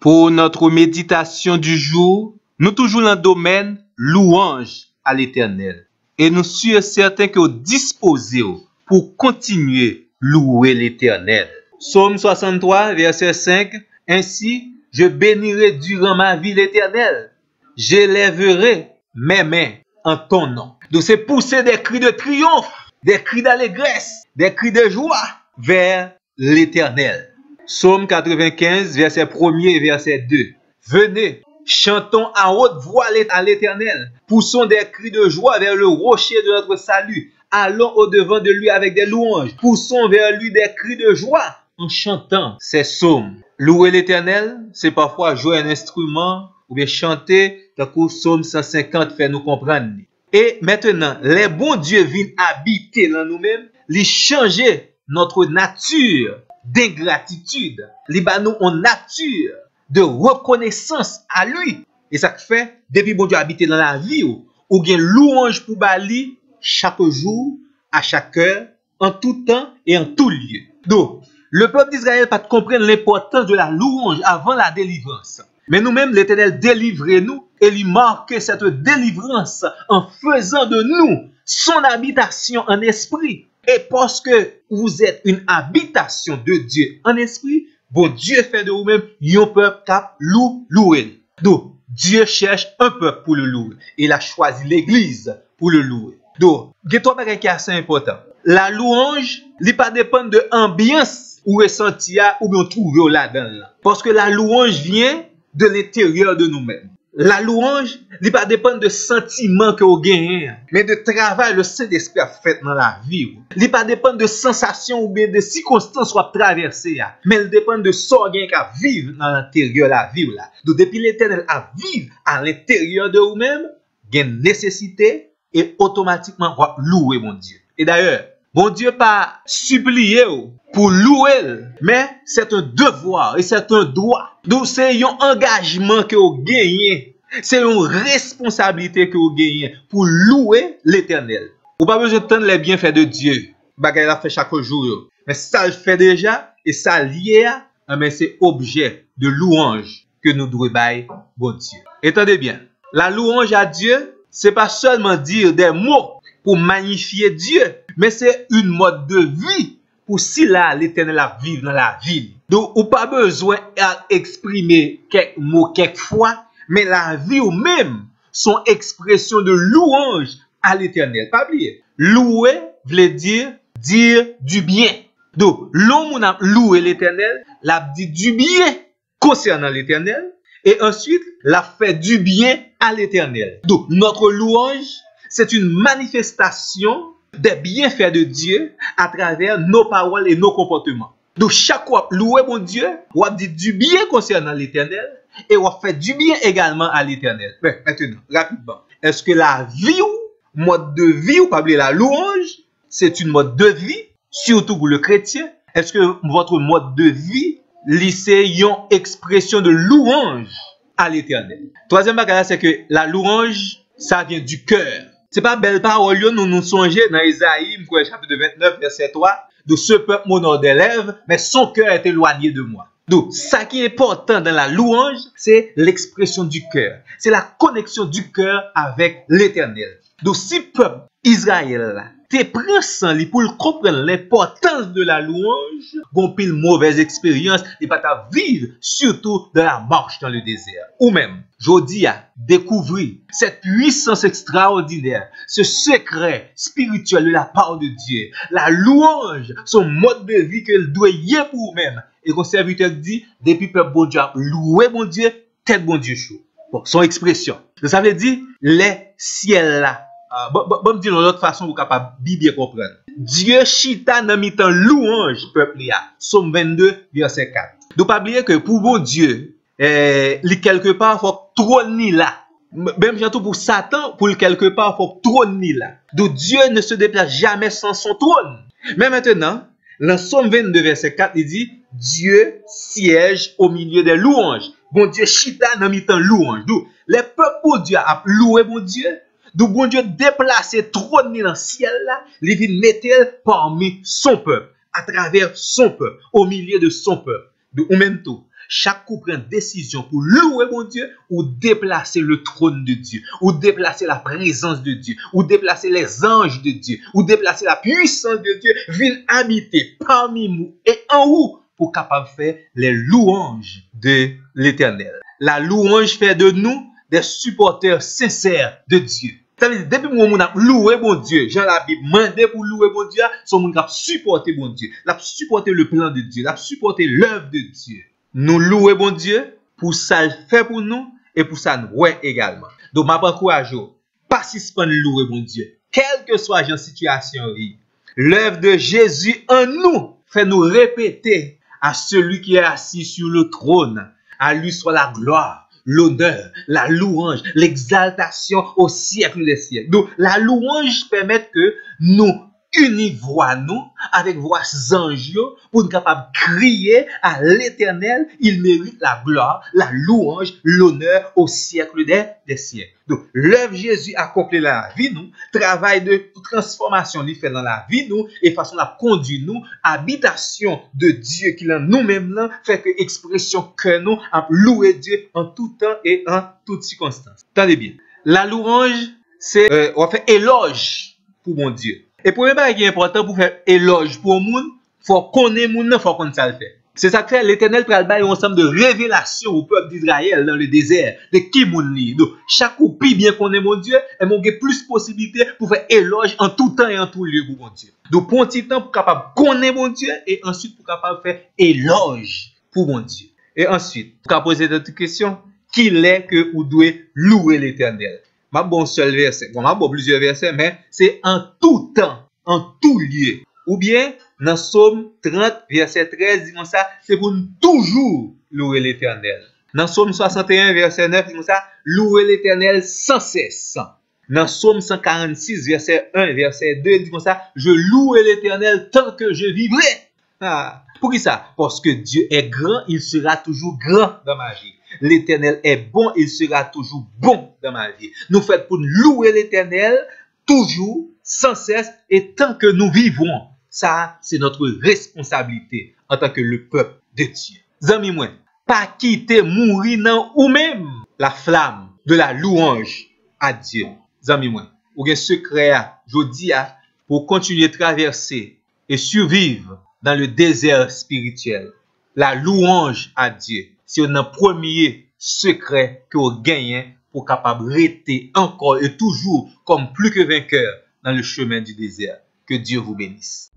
Pour notre méditation du jour, nous toujours dans le domaine louange à l'Éternel. Et nous sommes certains que vous disposez pour continuer louer l'Éternel. Psaume 63, verset 5. Ainsi, je bénirai durant ma vie l'Éternel. J'élèverai mes mains en ton nom. Donc c'est pousser des cris de triomphe, des cris d'allégresse, des cris de joie vers l'Éternel. Psaume 95, verset 1 et verset 2. Venez, chantons à haute voix à l'Éternel. Poussons des cris de joie vers le rocher de notre salut. Allons au-devant de lui avec des louanges. Poussons vers lui des cris de joie en chantant ces psaumes. Louer l'Éternel, c'est parfois jouer un instrument ou bien chanter, tant que Psaume 150 fait nous comprendre. Et maintenant, les bons dieux viennent habiter dans nous-mêmes, les changer notre nature d'ingratitude, les nous en nature de reconnaissance à lui. Et ça fait, depuis bon Dieu habiter dans la vie, ou bien louange pour Bali chaque jour, à chaque heure, en tout temps et en tout lieu. Donc, le peuple d'Israël pas comprendre l'importance de la louange avant la délivrance. Mais nous-mêmes, l'Éternel délivrez-nous et lui marque cette délivrance en faisant de nous son habitation en esprit. Et parce que vous êtes une habitation de Dieu en esprit, bon Dieu fait de vous-même un peuple cap louer. Donc, Dieu cherche un peuple pour le louer. Il a choisi l'Église pour le louer. Donc, il y a trois choses qui sont assez importantes. La louange, il ne pas dépendre de l'ambiance ou ressenti ou bien trouver là-dedans. Parce que la louange vient de l'intérieur de nous-mêmes. La louange, il ne pas dépendre de sentiments que vous gagnez, mais de travail le Saint-Esprit a fait dans la vie. Il ne pas dépendre de sensations ou bien de circonstances soit traversées, mais il dépend de ce qui a vivre dans l'intérieur de la vie. Donc, depuis l'Éternel à vivre à l'intérieur de vous-même, il y a une nécessité et automatiquement louer mon Dieu. Et d'ailleurs, bon Dieu pas supplié pour louer, mais c'est un devoir et c'est un droit. Donc c'est un engagement que vous gagnez, c'est une responsabilité que vous gagnez pour louer l'Éternel. Vous n'avez pas besoin de tendre les bienfaits de Dieu. Bagay la fait chaque jour. Mais ça le fait déjà et ça lié mais c'est objet de louange que nous devons bailler bon Dieu. Entendez bien, la louange à Dieu, c'est pas seulement dire des mots pour magnifier Dieu, mais c'est une mode de vie pour si là l'Éternel a vivre dans la ville. Donc, ou pas besoin d'exprimer quelques mots quelquefois, mais la vie ou même son expression de louange à l'Éternel. Pas oublier. Louer veut dire du bien. Donc, l'homme a loué l'Éternel, l'a dit du bien concernant l'Éternel, et ensuite l'a fait du bien à l'Éternel. Donc, notre louange, c'est une manifestation des bienfaits de Dieu à travers nos paroles et nos comportements. Donc, chaque fois, louer mon Dieu, on dit du bien concernant l'Éternel et on fait du bien également à l'Éternel. Maintenant, rapidement, est-ce que la vie ou mode de vie, ou pas oublier la louange, c'est une mode de vie, surtout pour le chrétien? Est-ce que votre mode de vie, c'est une expression de louange à l'Éternel? Troisième bagage, c'est que la louange, ça vient du cœur. C'est pas belle parole, nous songeons dans Isaïe, chapitre 29, verset 3, de ce peuple m'honore des lèvres, mais son cœur est éloigné de moi. Donc, ça qui est important dans la louange, c'est l'expression du cœur. C'est la connexion du cœur avec l'Éternel. Donc, si peuple Israël, te prend sans lui pour comprendre l'importance de la louange, bon pile mauvaise expérience, et pas ta vivre, surtout dans la marche dans le désert. Ou même, jodi à découvrir cette puissance extraordinaire, ce secret spirituel de la part de Dieu, la louange, son mode de vie qu'elle doit y être pour vous-même. Et qu'on serviteur dit, depuis peuple bon Dieu, louer bon Dieu, tête bon Dieu chaud. Bon, son expression. Donc, ça veut dire, les ciels là. Bon, me dire de l'autre façon, vous êtes capable de bien comprendre. Dieu chita dans mi-temps louange, peuple ya. Somme 22, verset 4. Donc, pas oublier que pour bon Dieu, quelque part, il faut trôner là. Même surtout pour Satan, pour quelque part, il faut trôner là. Donc, Dieu ne se déplace jamais sans son trône. Mais maintenant, dans Somme 22, verset 4, il dit, Dieu siège au milieu des louanges. Bon Dieu chita dans mi-temps louange. Donc, les peuples pour Dieu a loué bon Dieu. Donc, bon Dieu déplacé, trôné dans le ciel là, il vient mettre parmi son peuple, à travers son peuple, au milieu de son peuple. Donc, ou même tout. Chaque coup prend décision pour louer mon Dieu ou déplacer le trône de Dieu, ou déplacer la présence de Dieu, ou déplacer les anges de Dieu, ou déplacer la puissance de Dieu, viennent habiter parmi nous et en vous pour capable faire les louanges de l'Éternel. La louange fait de nous des supporters sincères de Dieu. Ça veut dire, depuis que nous avons loué bon Dieu, Jean la Bible demandé pour louer bon Dieu, son monde a supporté bon Dieu, l'a supporté le plan de Dieu, l'a supporté l'œuvre de Dieu. Nous louer bon Dieu pour ça le fait pour nous et pour ça nous ouais également. Donc, je m'encourage, pas suspendre louer bon Dieu, quelle que soit la situation. L'œuvre de Jésus en nous fait nous répéter à celui qui est assis sur le trône, à lui soit la gloire, l'honneur, la louange, l'exaltation au siècle des siècles. Donc, la louange permet que nous unis voix nous avec voix anges pour nous capables de crier à l'Éternel. Il mérite la gloire, la louange, l'honneur au siècle des siècles. Donc, l'œuvre Jésus accomplit dans la vie nous, travail de transformation il fait dans la vie nous et façon à conduire nous, habitation de Dieu qui est nous-mêmes là, fait que expression que nous à louer Dieu en tout temps et en toutes circonstances. Attendez bien. La louange, c'est on va faire éloge pour mon Dieu. Et pour moi, il est important pour faire éloge pour le monde, il faut connaître le monde, il faut qu'on ça le fait. C'est ça que fait l'Éternel pour un ensemble de révélations au peuple d'Israël dans le désert, de qui mon lit. Donc, chaque coup, bien connaît mon Dieu, et mon plus de possibilités pour faire éloge en tout temps et en tout lieu pour mon Dieu. Donc, pour un petit temps, pour capable connaître mon Dieu, et ensuite pour capable faire éloge pour mon Dieu. Et ensuite, pour poser d'autres questions, qui est que vous devez louer l'Éternel? Ma bon seul verset, bon, ma bon plusieurs versets, mais c'est en tout temps, en tout lieu. Ou bien, dans Psaume 30, verset 13, dit comme ça, c'est pour nous toujours louer l'Éternel. Dans Psaume 61, verset 9, dit comme ça, louer l'Éternel sans cesse. Dans Psaume 146, verset 1, verset 2, dit comme ça, je louerai l'Éternel tant que je vivrai. Ah. Pour qui ça? Parce que Dieu est grand, il sera toujours grand dans ma vie. L'Éternel est bon, il sera toujours bon dans ma vie. Nous faisons pour louer l'Éternel toujours, sans cesse, et tant que nous vivons. Ça, c'est notre responsabilité en tant que le peuple de Dieu. Zami moi, pas quitter mourir dans ou même la flamme de la louange à Dieu. Zami moi, ou un secret jodi pour continuer à traverser et survivre dans le désert spirituel. La louange à Dieu, c'est un premier secret que vous gagnez pour capable rester encore et toujours comme plus que vainqueur dans le chemin du désert. Que Dieu vous bénisse.